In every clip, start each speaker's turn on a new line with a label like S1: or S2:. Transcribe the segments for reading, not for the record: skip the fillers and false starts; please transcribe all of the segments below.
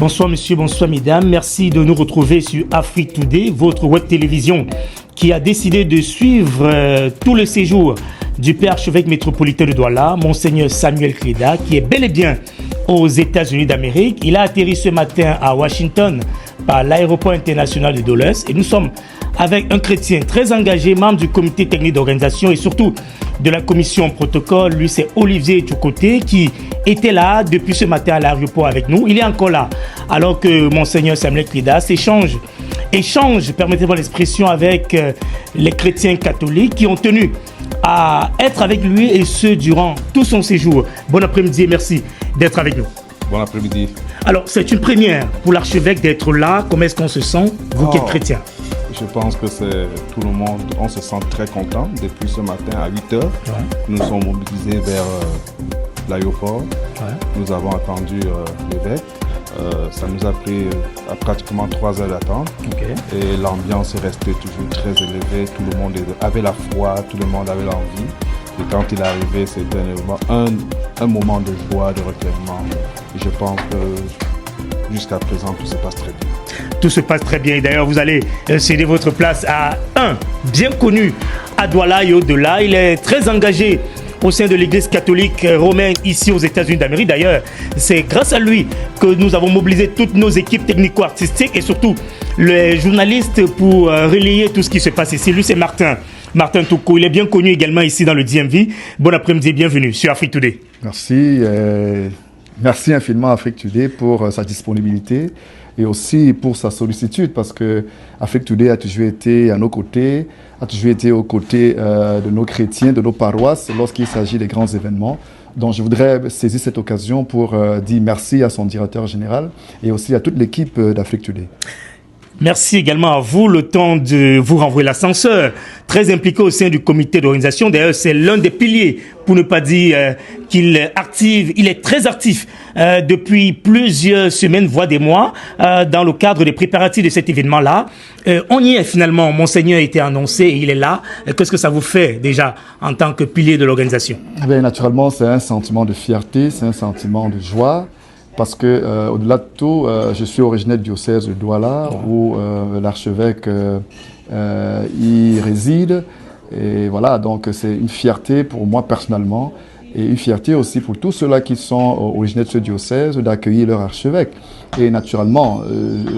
S1: Bonsoir monsieur, bonsoir mesdames. Merci de nous retrouver sur Afrique Today, votre web télévision qui a décidé de suivre tout le séjour du Père archevêque métropolitain de Douala, Monseigneur Samuel Kleda, qui est bel et bien aux États-Unis d'Amérique. Il a atterri ce matin à Washington par l'aéroport international de Dulles et nous sommes avec un chrétien très engagé, membre du comité technique d'organisation et surtout de la commission protocole. Lui, c'est Olivier Tchoukoté qui était là depuis ce matin à l'aéroport avec nous. Il est encore là alors que Monseigneur Samuel Kleda échange, permettez-moi l'expression, avec les chrétiens catholiques qui ont tenu à être avec lui et ce durant tout son séjour. Bon après-midi et merci d'être avec nous.
S2: Bon après-midi.
S1: Alors, c'est une première pour l'archevêque d'être là. Comment est-ce qu'on se sent, vous qui êtes chrétien?
S2: Je pense que c'est tout le monde, on se sent très content depuis ce matin à 8h. Ouais. Nous nous sommes mobilisés vers l'aéroport. Ouais. Nous avons attendu l'évêque. Ça nous a pris pratiquement 3 heures d'attente. Okay. Et l'ambiance est restée toujours très élevée. Tout le monde avait la foi, tout le monde avait l'envie. Et quand il est arrivé, c'était un moment de joie, de recueillement. Et je pense que jusqu'à présent, tout se passe très bien.
S1: Tout se passe très bien. Et d'ailleurs, vous allez céder votre place à un bien connu à Douala et au-delà. Il est très engagé au sein de l'église catholique romaine ici aux États-Unis d'Amérique. D'ailleurs, c'est grâce à lui que nous avons mobilisé toutes nos équipes technico-artistiques et surtout les journalistes pour relayer tout ce qui se passe ici. Lui, c'est Martin Toukou. Il est bien connu également ici dans le DMV. Bon après-midi et bienvenue sur Afrique Today.
S3: Merci. Merci infiniment à Afrique Today pour sa disponibilité et aussi pour sa sollicitude, parce que Afrique Today a toujours été à nos côtés, a toujours été aux côtés de nos chrétiens, de nos paroisses lorsqu'il s'agit des grands événements. Donc je voudrais saisir cette occasion pour dire merci à son directeur général et aussi à toute l'équipe d'Afrique Today.
S1: Merci également à vous, le temps de vous renvoyer l'ascenseur, très impliqué au sein du comité d'organisation. D'ailleurs, c'est l'un des piliers, pour ne pas dire qu'il est actif, il est très actif depuis plusieurs semaines, voire des mois, dans le cadre des préparatifs de cet événement-là. On y est finalement, Monseigneur a été annoncé et il est là. Qu'est-ce que ça vous fait déjà en tant que pilier de l'organisation?
S3: Bien, naturellement, c'est un sentiment de fierté, c'est un sentiment de joie. Parce que, au-delà de tout, je suis originaire du diocèse de Douala, où l'archevêque y réside. Et voilà, donc c'est une fierté pour moi personnellement, et une fierté aussi pour tous ceux-là qui sont originaires de ce diocèse d'accueillir leur archevêque. Et naturellement,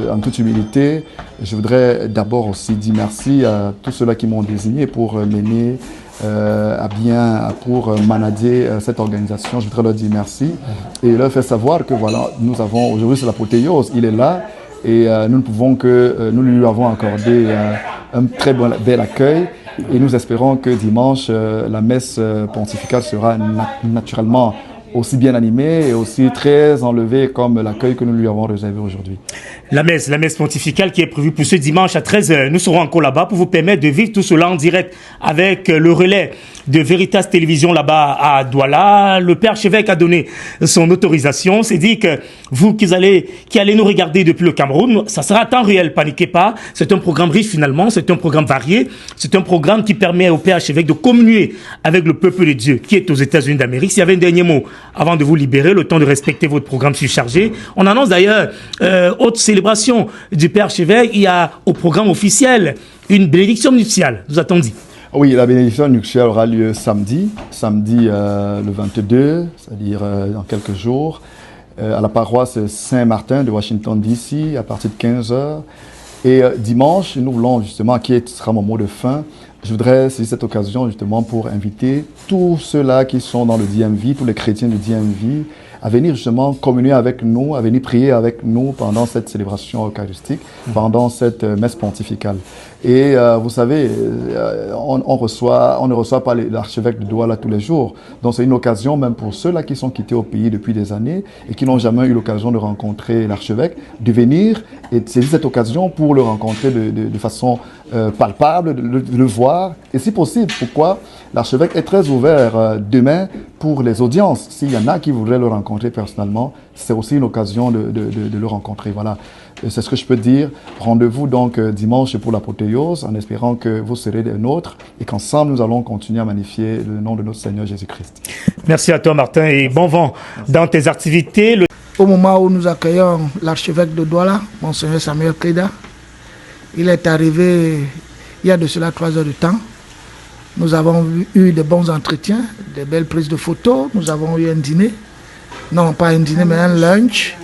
S3: en toute humilité, je voudrais d'abord aussi dire merci à tous ceux-là qui m'ont désigné pour mener pour manager cette organisation. Je voudrais leur dire merci et leur faire savoir que voilà, nous avons aujourd'hui, c'est l'apothéose, il est là et nous ne pouvons que nous lui avons accordé un très bel accueil et nous espérons que dimanche la messe pontificale sera naturellement aussi bien animée et aussi très enlevée comme l'accueil que nous lui avons réservé aujourd'hui.
S1: La messe pontificale qui est prévue pour ce dimanche à 13h. Nous serons encore là-bas pour vous permettre de vivre tout cela en direct avec le relais de Veritas Télévision là-bas à Douala. Le Père archevêque a donné son autorisation. C'est dit que vous qui allez nous regarder depuis le Cameroun, ça sera à temps réel, paniquez pas. C'est un programme riche finalement, c'est un programme varié. C'est un programme qui permet au Père archevêque de communier avec le peuple de Dieu qui est aux États-Unis d'Amérique. S'il y avait un dernier mot avant de vous libérer, le temps de respecter votre programme surchargé. On annonce d'ailleurs autre célébration du Père archevêque. Il y a au programme officiel une bénédiction nuptiale. Nous a-t-on dit?
S3: Oui, la bénédiction nuptiale aura lieu samedi le 22, c'est-à-dire dans quelques jours, à la paroisse Saint-Martin de Washington DC à partir de 15h. Et dimanche, nous voulons justement, qui sera mon mot de fin, je voudrais saisir cette occasion justement pour inviter tous ceux-là qui sont dans le DMV, tous les chrétiens du DMV, à venir justement communier avec nous, à venir prier avec nous pendant cette célébration eucharistique, pendant cette messe pontificale. Et vous savez, on ne reçoit pas l'archevêque de Douala tous les jours. Donc c'est une occasion même pour ceux-là qui sont quittés au pays depuis des années et qui n'ont jamais eu l'occasion de rencontrer l'archevêque, de venir et de saisir cette occasion pour le rencontrer de façon palpable, de le voir. Et si possible, pourquoi l'archevêque est très ouvert demain pour les audiences. S'il y en a qui voudraient le rencontrer personnellement, c'est aussi une occasion de le rencontrer. Voilà, c'est ce que je peux dire. Rendez-vous donc dimanche pour l'apothéose, en espérant que vous serez des nôtres et qu'ensemble nous allons continuer à magnifier le nom de notre Seigneur Jésus-Christ.
S1: Merci à toi Martin et bon vent dans tes activités.
S4: au moment où nous accueillons l'archevêque de Douala, Monseigneur Samuel Kleda. Il est arrivé il y a de cela 3 heures de temps. Nous avons eu de bons entretiens, de belles prises de photos. Nous avons eu un dîner, non pas un dîner, mais un lunch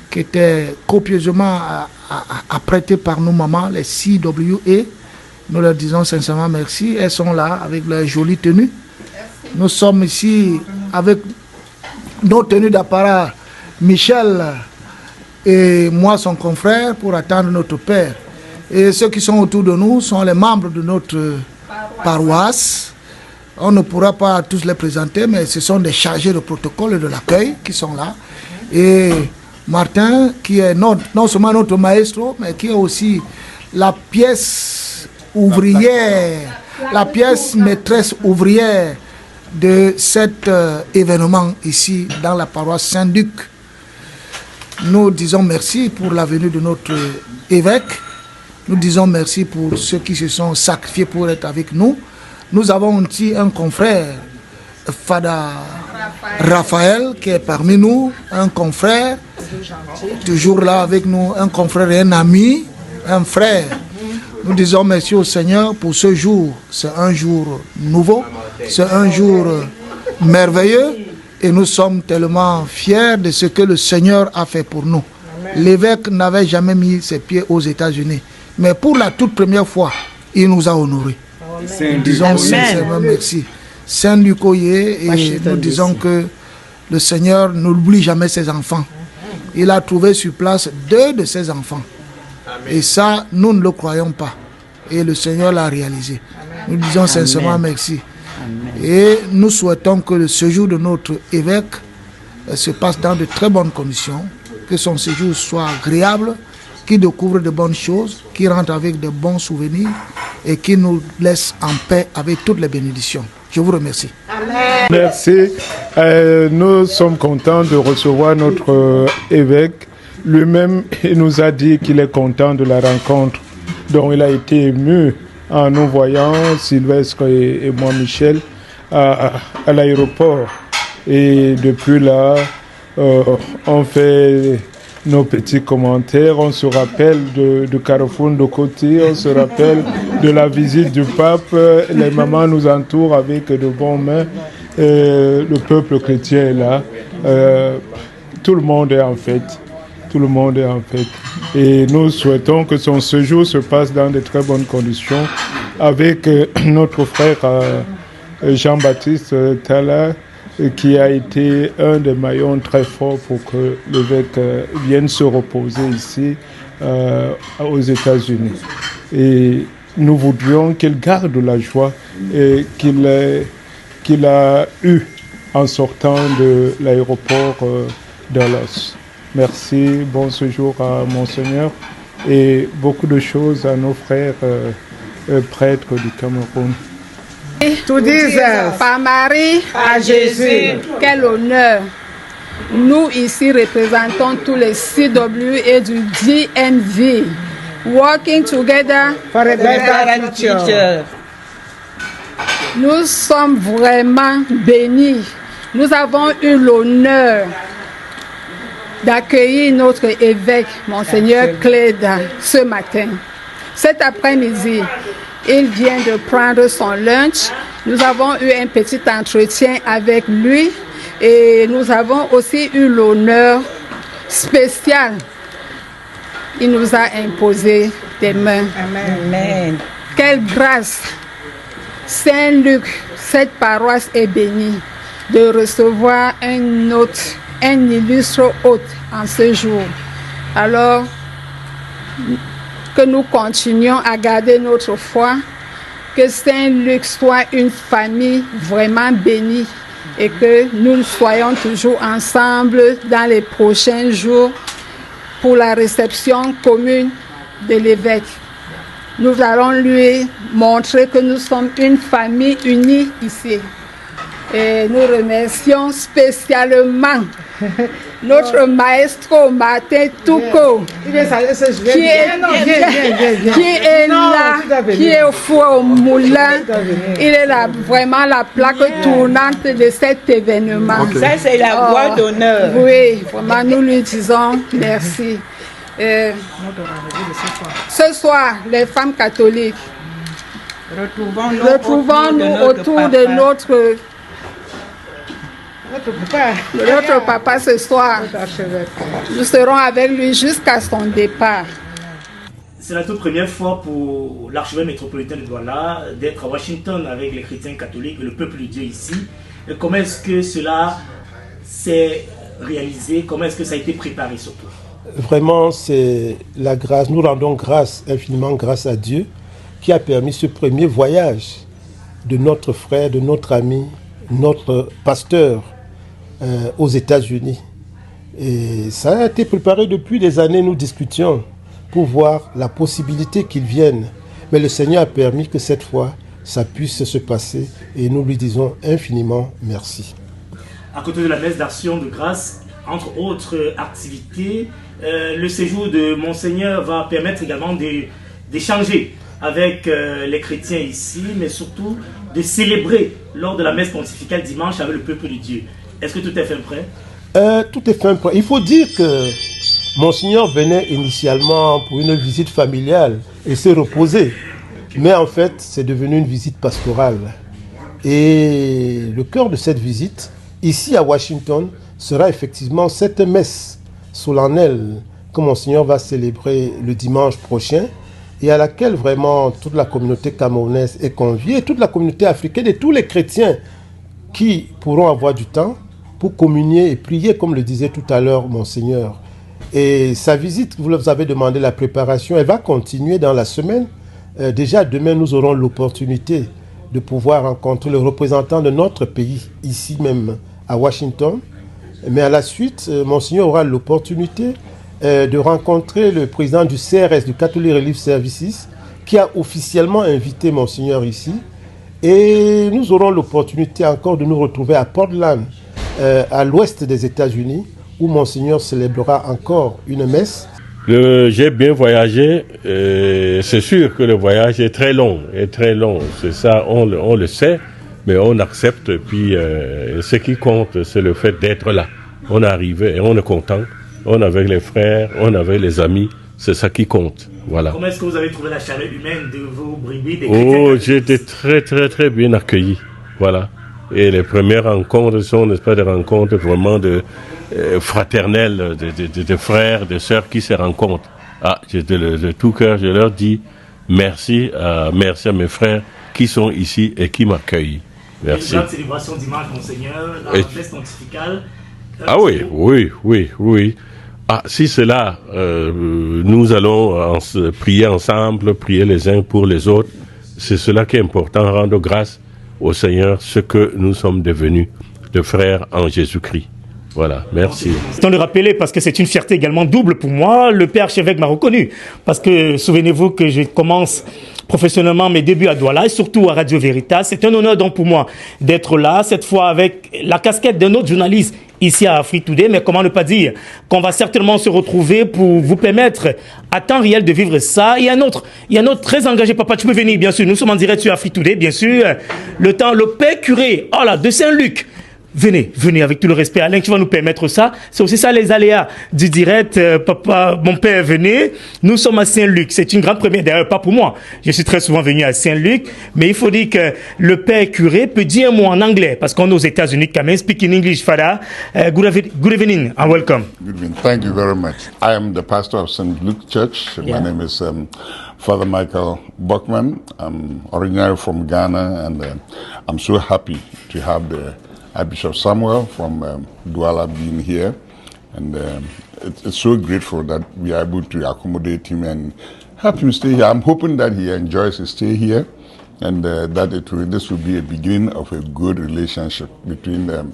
S4: qui était copieusement apprêté par nos mamans, les CWA. Nous leur disons sincèrement merci. Elles sont là avec leurs jolies tenues. Nous sommes ici avec nos tenues d'apparat, Michel et moi, son confrère, pour attendre notre père. Et ceux qui sont autour de nous sont les membres de notre paroisse. On ne pourra pas tous les présenter, mais ce sont des chargés de protocole et de l'accueil qui sont là. Et Martin, qui est non seulement notre maestro, mais qui est aussi la pièce ouvrière, la pièce maîtresse ouvrière de cet événement ici dans la paroisse Saint-Duc. Nous disons merci pour la venue de notre évêque. Nous disons merci pour ceux qui se sont sacrifiés pour être avec nous. Nous avons aussi un confrère, Fada Raphaël, qui est parmi nous, un confrère, toujours là avec nous, un confrère et un ami, un frère. Nous disons merci au Seigneur pour ce jour. C'est un jour nouveau, c'est un jour merveilleux et nous sommes tellement fiers de ce que le Seigneur a fait pour nous. L'évêque n'avait jamais mis ses pieds aux États-Unis, mais pour la toute première fois, il nous a honorés. Nous disons sincèrement merci. Saint-Luc Oye, et nous disons que le Seigneur n'oublie jamais ses enfants. Il a trouvé sur place 2 de ses enfants. Et ça, nous ne le croyons pas. Et le Seigneur l'a réalisé. Nous disons sincèrement merci. Et nous souhaitons que le séjour de notre évêque se passe dans de très bonnes conditions, que son séjour soit agréable, qu'il découvre de bonnes choses, qu'il rentre avec de bons souvenirs et qu'il nous laisse en paix avec toutes les bénédictions. Je vous remercie.
S5: Amen. Merci. Nous sommes contents de recevoir notre évêque. Lui-même, il nous a dit qu'il est content de la rencontre dont il a été ému en nous voyant, Sylvestre et moi, Michel, à l'aéroport. Et depuis là, on fait nos petits commentaires, on se rappelle de Carrefour de côté, on se rappelle de la visite du pape. Les mamans nous entourent avec de bonnes mains. Le peuple chrétien est là. Tout le monde est en fête. Tout le monde est en fête. Et nous souhaitons que son séjour se passe dans de très bonnes conditions avec notre frère Jean-Baptiste Tala, qui a été un des maillons très forts pour que l'évêque vienne se reposer ici aux États-Unis. Et nous voudrions qu'il garde la joie qu'il a eue en sortant de l'aéroport Dallas. Merci, bon séjour à Monseigneur et beaucoup de choses à nos frères prêtres du Cameroun.
S6: Tout disent par Marie à Jésus. Quel honneur. Nous ici représentons tous les CW et du DNV. Working together for a better future. Nous sommes vraiment bénis. Nous avons eu l'honneur d'accueillir notre évêque, Monseigneur Kleda, ce matin. Cet après-midi, il vient de prendre son lunch. Nous avons eu un petit entretien avec lui et nous avons aussi eu l'honneur spécial. Il nous a imposé des mains. Amen. Quelle grâce! Saint-Luc, cette paroisse est bénie de recevoir un illustre hôte en ce jour. Alors, que nous continuions à garder notre foi, que Saint-Luc soit une famille vraiment bénie et que nous soyons toujours ensemble dans les prochains jours pour la réception commune de l'évêque. Nous allons lui montrer que nous sommes une famille unie ici. Et nous remercions spécialement notre maestro Martin Touko qui est là qui est au four au moulin. Il est vraiment la plaque tournante de cet événement.
S7: Okay. Ça, c'est la voix d'honneur.
S6: Oui, vraiment, nous lui disons merci. Ce soir, les femmes catholiques, retrouvons-nous autour de notre papa ce soir. Nous serons avec lui jusqu'à son départ.
S1: C'est la toute première fois pour l'archevêque métropolitain de Douala d'être à Washington avec les chrétiens catholiques et le peuple de Dieu ici. Et comment est-ce que cela s'est réalisé? Comment est-ce que ça a été préparé surtout?
S8: Vraiment, c'est la grâce. Nous rendons infiniment grâce à Dieu qui a permis ce premier voyage de notre frère, de notre ami, notre pasteur aux États-Unis. Et ça a été préparé depuis des années, nous discutions pour voir la possibilité qu'il vienne. Mais le Seigneur a permis que cette fois, ça puisse se passer et nous lui disons infiniment merci.
S1: À côté de la messe d'action de grâce, entre autres activités, le séjour de Monseigneur va permettre également d'échanger avec les chrétiens ici, mais surtout de célébrer lors de la messe pontificale dimanche avec le peuple de Dieu. Est-ce que tout est fait prêt?
S8: Tout est fait prêt. Il faut dire que Monseigneur venait initialement pour une visite familiale et se reposer. Mais en fait, c'est devenu une visite pastorale. Et le cœur de cette visite, ici à Washington, sera effectivement cette messe solennelle que Monseigneur va célébrer le dimanche prochain et à laquelle vraiment toute la communauté camerounaise est conviée, toute la communauté africaine et tous les chrétiens qui pourront avoir du temps pour communier et prier, comme le disait tout à l'heure Monseigneur. Et sa visite, vous avez demandé la préparation, elle va continuer dans la semaine. Déjà demain, nous aurons l'opportunité de pouvoir rencontrer le représentant de notre pays, ici même à Washington. Mais à la suite, Monseigneur aura l'opportunité de rencontrer le président du CRS, du Catholic Relief Services, qui a officiellement invité Monseigneur ici. Et nous aurons l'opportunité encore de nous retrouver à Portland, à l'ouest des États-Unis, où Monseigneur célébrera encore une messe.
S9: J'ai bien voyagé, c'est sûr que le voyage est très long, c'est ça, on le sait, mais on accepte, puis ce qui compte, c'est le fait d'être là. On est arrivé et on est content, on est avec les frères, on est avec les amis, c'est ça qui compte, voilà.
S1: Comment est-ce que vous avez trouvé la chaleur humaine de vos brebis, des
S9: chrétiens? J'ai été très très très bien accueilli, voilà. Et les premières rencontres sont, n'est-ce pas, des rencontres vraiment fraternelles, de frères, de sœurs qui se rencontrent. De tout cœur, je leur dis merci à mes frères qui sont ici et qui m'accueillent. Merci.
S1: Une grande célébration dimanche, Monseigneur, la messe pontificale.
S9: Oui. Si c'est là, nous allons prier ensemble, prier les uns pour les autres. C'est cela qui est important, rendre grâce au Seigneur ce que nous sommes devenus de frères en Jésus-Christ. Voilà, merci.
S1: C'est de le rappeler parce que c'est une fierté également double pour moi. Le père archevêque m'a reconnu parce que souvenez-vous que je commence professionnellement mes débuts à Douala et surtout à Radio Veritas. C'est un honneur donc pour moi d'être là, cette fois avec la casquette d'un autre journaliste ici à Afrique Today, mais comment ne pas dire qu'on va certainement se retrouver pour vous permettre à temps réel de vivre ça. Il y a un autre très engagé, papa, tu peux venir, bien sûr, nous sommes en direct sur Afrique Today, bien sûr, le père curé, de Saint-Luc. Venez avec tout le respect. Alain, tu vas nous permettre ça. C'est aussi ça les aléas du direct. Papa, mon père, venez. Nous sommes à Saint-Luc. C'est une grande première, d'ailleurs, pas pour moi. Je suis très souvent venu à Saint-Luc. Mais il faut dire que le père curé peut dire un mot en anglais. Parce qu'on est aux États-Unis quand même. Speak in English, Father. Good evening and welcome.
S10: Good evening. Thank you very much. I am the pastor of St. Luke Church. Yeah. My name is Father Michael Buckman. I'm originally from Ghana. And I'm so happy to have the Bishop Samuel from Douala being here, and it's so grateful that we are able to accommodate him and help him stay here. I'm hoping that he enjoys his stay here, and that this will be a beginning of a good relationship between the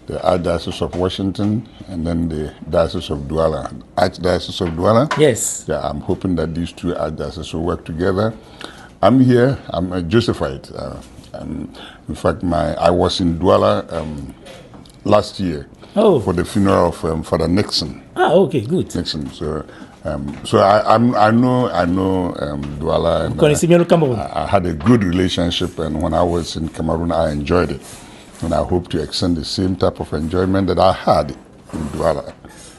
S10: Archdiocese of Washington and then the Diocese of Douala. Archdiocese of Douala?
S1: Yes.
S10: Yeah, I'm hoping that these two archdioceses will work together. I'm here, I'm a Josephite. In fact, I was in Douala last year for the funeral of Father Nixon.
S1: Okay, good.
S10: Nixon. So So I know Douala. And,
S1: Vous connaissez bien le Cameroun.
S10: I had a good relationship, and when I was in Cameroon, I enjoyed it. And I hope to extend the same type of enjoyment that I had in Douala,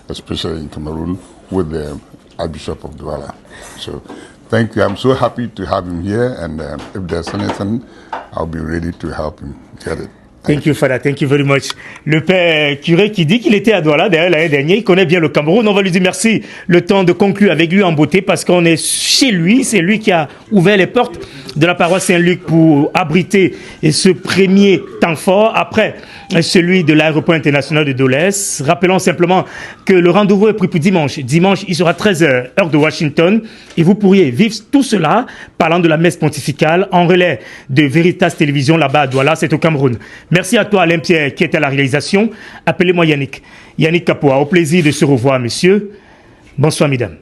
S10: especially in Cameroon with the Archbishop of Douala. So thank you. I'm so happy to have him here, and if there's anything, I'll be ready to help him get it.
S1: Thank you, Father. Thank you very much. Le père curé qui dit qu'il était à Douala d'ailleurs l'année dernière, il connaît bien le Cameroun. On va lui dire merci. Le temps de conclure avec lui en beauté parce qu'on est chez lui. C'est lui qui a ouvert les portes de la paroisse Saint-Luc pour abriter ce premier temps fort après celui de l'aéroport international de Dulles. Rappelons simplement que le rendez-vous est pris pour dimanche. Dimanche, il sera 13h, heure de Washington. Et vous pourriez vivre tout cela parlant de la messe pontificale en relais de Veritas Télévision là-bas à Douala, c'est au Cameroun. Merci à toi, Alain Pierre, qui est à la réalisation. Appelez-moi Yannick. Yannick Capoa, au plaisir de se revoir, monsieur. Bonsoir, mesdames.